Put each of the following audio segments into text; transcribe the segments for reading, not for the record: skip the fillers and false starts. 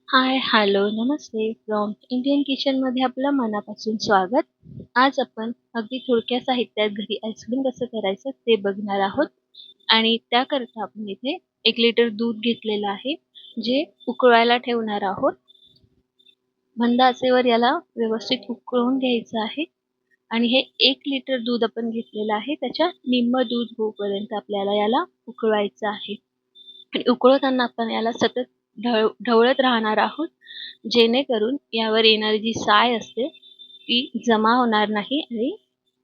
High, hello, Namaste. From Indian किचनमध्ये आपलं मनापासून स्वागत. आज आपण अगदी थोडक्या साहित्यात घरी आईस्क्रीम कसं करायचं ते बघणार आहोत. आणि त्याकरता आपण इथे 1 लिटर दूध घेतलेलं आहे, जे उकळवायला ठेवणार आहोत. मंद आचेवर याला व्यवस्थित उकळून घ्यायचं आहे. आणि हे 1 लिटर दूध आपण घेतलेलं आहे, त्याच्या निम्म दूध होईपर्यंत आपल्याला याला उकळवायचं आहे. आणि उकळवताना आपण याला सतत ढवळत राहणार आहोत, जेणेकरून यावर येणारी जी साय असते ती जमा होणार नाही आणि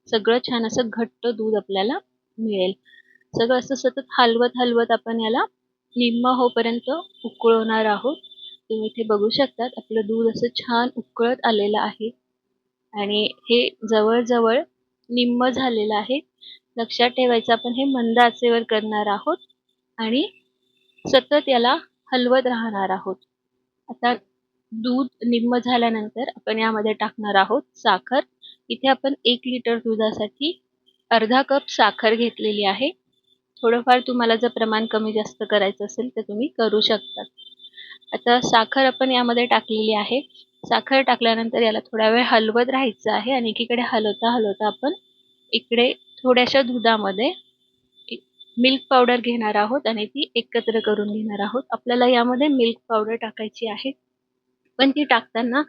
सगळं छान असं घट्ट दूध आपल्याला मिळेल. सगळं असं सतत हलवत हलवत आपण याला निम्म होईपर्यंत उकळवणार आहोत. तुम्ही इथे बघू शकतात आपलं दूध असं छान उकळत आलेलं आहे आणि हे जवळ निम्म झालेलं आहे. लक्षात ठेवायचं आपण हे मंद आचेवर करणार आहोत आणि सतत याला हलवत राहणार आहोत. आता दूध निम्म झाल्यानंतर आपण यामध्ये टाकणार आहोत साखर. इथे आपण 1 लिटर दुधासाठी अर्धा कप साखर घेतलेली आहे. थोडंफार तुम्हाला जर प्रमाण कमी जास्त करायचं असेल तर तुम्ही करू शकता. आता साखर आपण यामध्ये टाकलेली आहे. साखर टाकल्यानंतर याला थोडा वेळ हलवत राहायचं आहे आणि एकीकडे हलवता हलवता आपण इकडे थोड्याशा दुधामध्ये मिल्क पावडर घेणार आहोत आणि ती एकत्र करून घेणार आहोत. आपल्याला यामध्ये मिल्क पावडर टाकायची आहे, पण ती टाकताना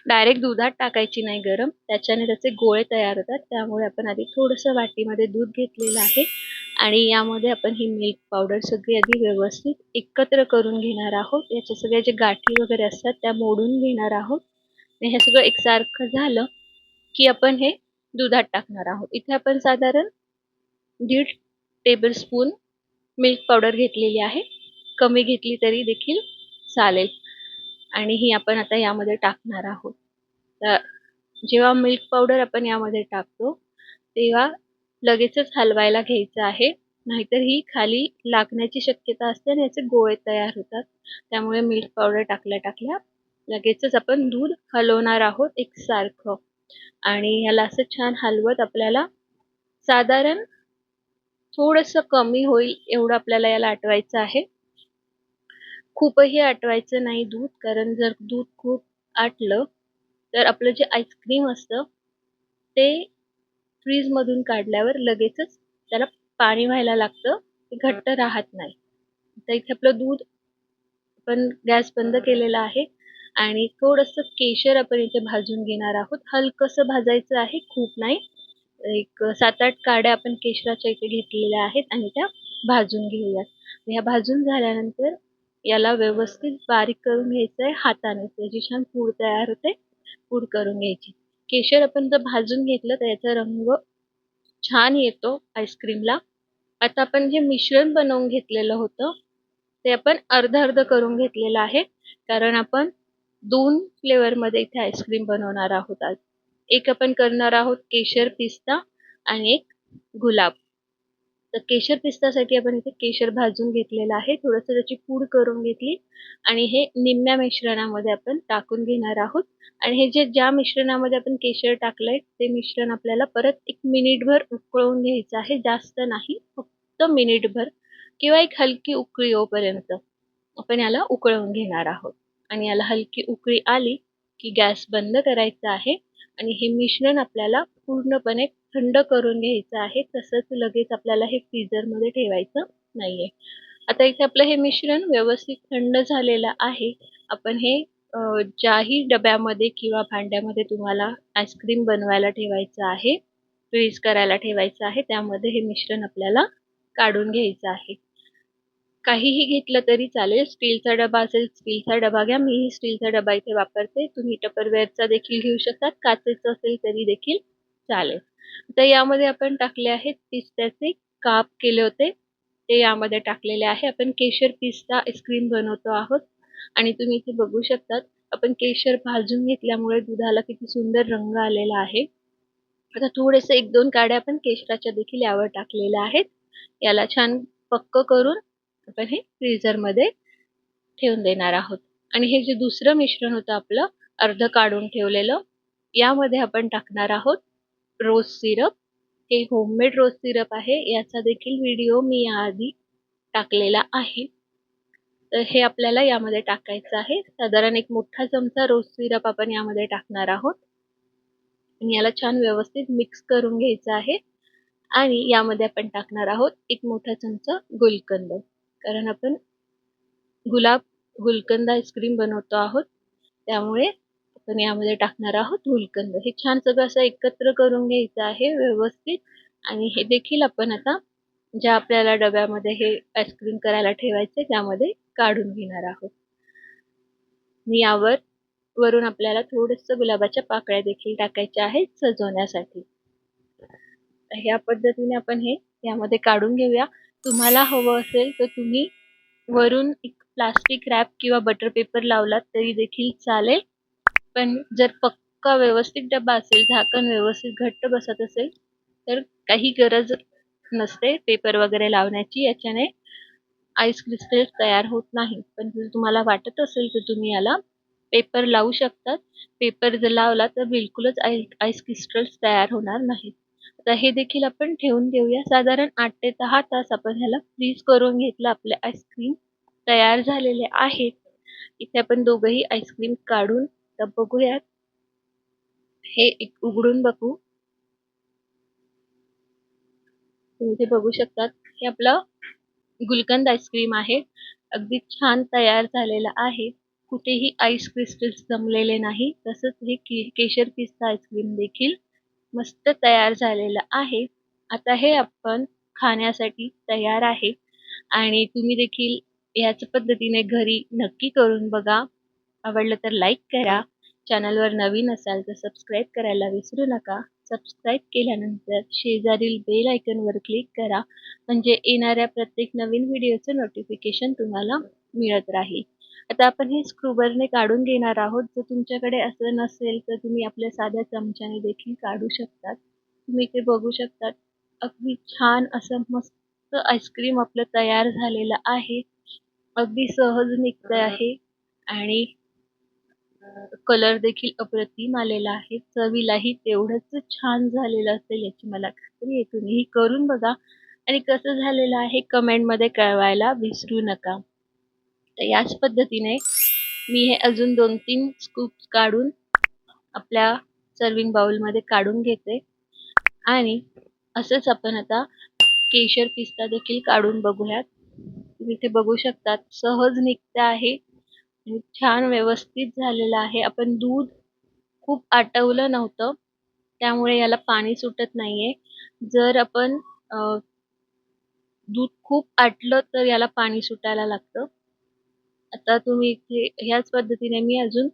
डायरेक्ट दुधात टाकायची नाही गरम, त्याच्याने त्याचे गोळे तयार होतात. त्यामुळे आपण आधी थोडंसं वाटीमध्ये दूध घेतलेलं आहे आणि यामध्ये आपण ही मिल्क पावडर सगळी आधी व्यवस्थित एकत्र करून घेणार आहोत. याच्या सगळ्या जे गाठी वगैरे असतात त्या मोडून घेणार आहोत. आणि हे सगळं एकसारखं झालं की आपण हे दुधात टाकणार आहोत. इथे आपण साधारण 1.5 टेबलस्पून मिल्क पावडर घेतलेली आहे. कमी घेतली तरी देखील चालेल आणि ही आपण आता यामध्ये टाकणार आहोत. तर जेव्हा मिल्क पावडर आपण यामध्ये टाकतो तेव्हा लगेचच हलवायला घ्यायचं आहे, नाहीतर ही खाली लागण्याची शक्यता असते आणि याचे गोळे तयार होतात. त्यामुळे मिल्क पावडर टाकल्या टाकल्या लगेचच आपण दूध हलवणार आहोत एकसारखं आणि याला असं छान हलवत आपल्याला साधारण थोडंसं कमी होईल एवढं आपल्याला याला आटवायचं आहे. खूपही आटवायचं नाही दूध, कारण जर दूध खूप आटलं तर आपलं जे आईस्क्रीम असतं ते फ्रीजमधून काढल्यावर लगेचच त्याला पाणी व्हायला लागतं, ते घट्ट राहत नाही. तर इथे आपलं दूध आपण गॅस बंद केलेला आहे आणि थोडंसं केशर आपण इथे भाजून घेणार आहोत. हलकंसं भाजायचं आहे, खूप नाही. एक 7-8 काड्या आपण केशराच्या इथे घेतलेल्या आहेत आणि त्या भाजून घेऊयात. ह्या भाजून झाल्यानंतर याला व्यवस्थित बारीक करून घ्यायचं आहे हाताने. त्याची छान पूड तयार होते, पूड करून घ्यायची. केशर आपण जर भाजून घेतलं तर याचा रंग छान येतो आईस्क्रीमला. आता आपण जे मिश्रण बनवून घेतलेलं होतं ते आपण अर्ध अर्ध करून घेतलेलं आहे, कारण आपण 2 फ्लेवरमध्ये इथे आईस्क्रीम बनवणार आहोत आज. एक आपण करणार आहोत केशर पिस्ता आणि एक गुलाब. तर केशर पिस्तासाठी आपण इथे केशर भाजून घेतलेलं आहे, थोडंसं त्याची पूड करून घेतली आणि हे निम्म्या मिश्रणामध्ये आपण टाकून घेणार आहोत. आणि हे ज्या मिश्रणामध्ये आपण केशर टाकलंय ते मिश्रण आपल्याला परत 1 मिनिटभर उकळवून घ्यायचं आहे, जास्त नाही, फक्त मिनिटभर किंवा एक हलकी उकळी येईपर्यंत आपण याला उकळवून घेणार आहोत. आणि याला हलकी उकळी आली की गॅस बंद करायचा आहे आणि हे मिश्रण आपल्याला पूर्णपणे थंड करून घ्यायचं आहे. तसंच लगेच आपल्याला हे फ्रीझरमध्ये ठेवायचं नाहीये. आता इथे आपलं हे मिश्रण व्यवस्थित थंड झालेलं आहे. आपण हे ज्याही डब्यामध्ये किंवा भांड्यामध्ये तुम्हाला आईस्क्रीम बनवायला ठेवायचं आहे, फ्रीज करायला ठेवायचं आहे, त्यामध्ये हे मिश्रण आपल्याला काढून घ्यायचं आहे. काहीही घेतलं तरी चालेल. स्टीलचा डबा असेल स्टीलचा डबा घ्या. मीही स्टीलचा डबा इथे वापरते. तुम्ही टपरवेअरचा देखील घेऊ शकता. काचेचं असेल तरी देखील चालेल. तर यामध्ये आपण टाकले आहेत पिस्त्याचे काप केले होते, ते यामध्ये टाकलेले आहे. आपण केशर पिस्ता आईस्क्रीम बनवतो आहोत आणि तुम्ही इथे बघू शकतात आपण केशर भाजून घेतल्यामुळे दुधाला किती सुंदर रंग आलेला आहे. आता थोडेसे 1-2 काड्या आपण केशराच्या देखील यावर टाकलेल्या आहेत. याला छान पक्क करून आपण हे फ्रीझरमध्ये ठेवून देणार आहोत. आणि हे जे दुसरं मिश्रण होतं आपलं अर्ध काढून ठेवलेलं, यामध्ये आपण टाकणार आहोत रोज सिरप. हे होममेड रोज सिरप आहे. याचा देखील व्हिडिओ मी याआधी टाकलेला आहे. तर हे आपल्याला यामध्ये टाकायचं आहे. साधारण एक मोठा चमचा रोज सिरप आपण यामध्ये टाकणार आहोत आणि याला छान व्यवस्थित मिक्स करून घ्यायचं आहे. आणि यामध्ये आपण टाकणार आहोत एक मोठा चमचा गुलकंद, कारण आपण गुलकंद आईस्क्रीम बनवतो आहोत, त्यामुळे आपण यामध्ये टाकणार आहोत गुलकंद. हे छान सगळं असं एकत्र करून घ्यायचं आहे व्यवस्थित. आणि हे देखील आपण आता ज्या आपल्याला डब्यामध्ये हे आईस्क्रीम करायला ठेवायचे त्यामध्ये काढून घेणार आहोत. आणि यावर वरून आपल्याला थोडंसं गुलाबाच्या पाकळ्या देखील टाकायच्या आहेत सजवण्यासाठी. ह्या पद्धतीने आपण हे यामध्ये काढून घेऊया. तुम्हाला हवं असेल तर तुम्ही वरून एक प्लास्टिक रॅप किंवा बटर पेपर लावलात तरी देखील चालेल. पण जर पक्का व्यवस्थित डब्बा असेल, झाकण व्यवस्थित घट्ट बसत असेल तर काही गरज नसते पेपर वगैरे लावण्याची. याच्याने आईस क्रिस्टल्स तयार होत नाही. पण जर तुम्हाला वाटत असेल तर तुम्ही याला पेपर लावू शकतात. पेपर जर लावला तर बिलकुलच आईस क्रिस्टल्स तयार होणार नाहीत. आता हे देखील आपण ठेवून देऊया. साधारण 8 ते 10 तास आपण ह्याला फ्रीज करून घेतलं. आपले आईस्क्रीम तयार झालेले आहेत. इथे आपण दोघंही आईस्क्रीम काढून तर बघूयात. हे एक उघडून बघू. तुम्ही ते बघू शकतात. हे आपलं गुलकंद आईस्क्रीम आहे. अगदी छान तयार झालेलं आहे. कुठेही आईस क्रिस्टल्स जमलेले नाही. तसंच हे केशर पिस्ता आईस्क्रीम देखील मस्त तयार झालेलं आहे. आता हे आपण खाण्यासाठी तयार आहे आणि तुम्ही देखील याच पद्धतीने घरी नक्की करून बघा. आवडलं तर लाईक करा. चॅनलवर नवीन असाल तर सबस्क्राईब करायला विसरू नका. सबस्क्राईब केल्यानंतर शेजारील बेल आयकॉनवर क्लिक करा, म्हणजे येणाऱ्या प्रत्येक नवीन व्हिडिओचं नोटिफिकेशन तुम्हाला मिळत राहील. आता आपण हे स्क्रूबरने काढून घेणार आहोत. जर तुमच्याकडे असं नसेल तर तुम्ही आपल्या साध्या चमच्याने देखील काढू शकतात. तुम्ही ते बघू शकतात. अगदी छान असं मस्त आईस्क्रीम आपलं तयार झालेलं आहे. अगदी सहज निघतं आहे आणि कलर देखील अप्रतिम आलेला आहे. चवीलाही तेवढंच छान झालेलं असेल याची मला खात्री आहे. तुम्हीही करून बघा आणि कसं झालेलं आहे कमेंटमध्ये कळवायला विसरू नका. तर याच पद्धतीने मी हे अजून 2-3 स्कूप्स काढून आपल्या सर्विंग बाउलमध्ये काढून घेते आणि असंच आपण आता केशर पिस्ता देखील काढून बघूयात. तुम्ही इथे बघू शकतात सहज निघते आहे आणि छान व्यवस्थित झालेलं आहे. आपण दूध खूप आटवलं नव्हतं, त्यामुळे याला पाणी सुटत नाहीये. जर आपण दूध खूप आटलं तर याला पाणी सुटायला लागतं. आता तुम्ही इथे ह्याच पद्धतीने मी अजून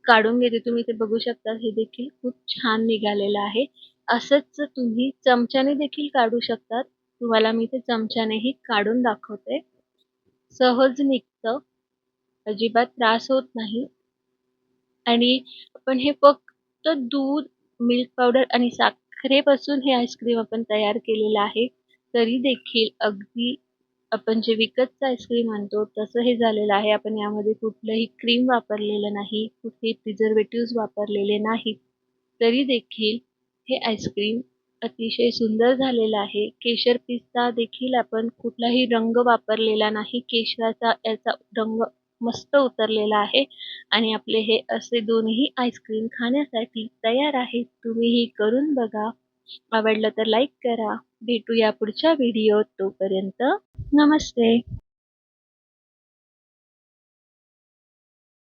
काढून घेते. तुम्ही इथे बघू शकता हे देखील खूप छान निघालेलं आहे. असंच तुम्ही चमच्याने देखील काढू शकतात. तुम्हाला मी इथे चमच्यानेही काढून दाखवते. सहज निघतं, अजिबात त्रास होत नाही. आणि आपण हे फक्त दूध, मिल्क पावडर आणि साखरेपासून हे आईस्क्रीम आपण तयार केलेलं आहे. तरी देखील अगदी आपण जे विकतचं आईस्क्रीम आणतो तसं हे झालेलं आहे. आपण यामध्ये कुठलंही क्रीम वापरलेलं नाही, कुठलेही प्रिझर्वेटिव्हज वापरलेले नाहीत. तरी देखील हे आईस्क्रीम अतिशय सुंदर झालेलं आहे. केशर पिस्ता देखील आपण कुठलाही रंग वापरलेला नाही. केशराचा याचा रंग मस्त उतरलेला आहे आणि आपले हे असे दोन्ही आईस्क्रीम खाण्यासाठी तयार आहेत. तुम्हीही करून बघा. आवडलं तर लाईक करा. भेटूया पुढच्या व्हिडिओत. तोपर्यंत नमस्ते.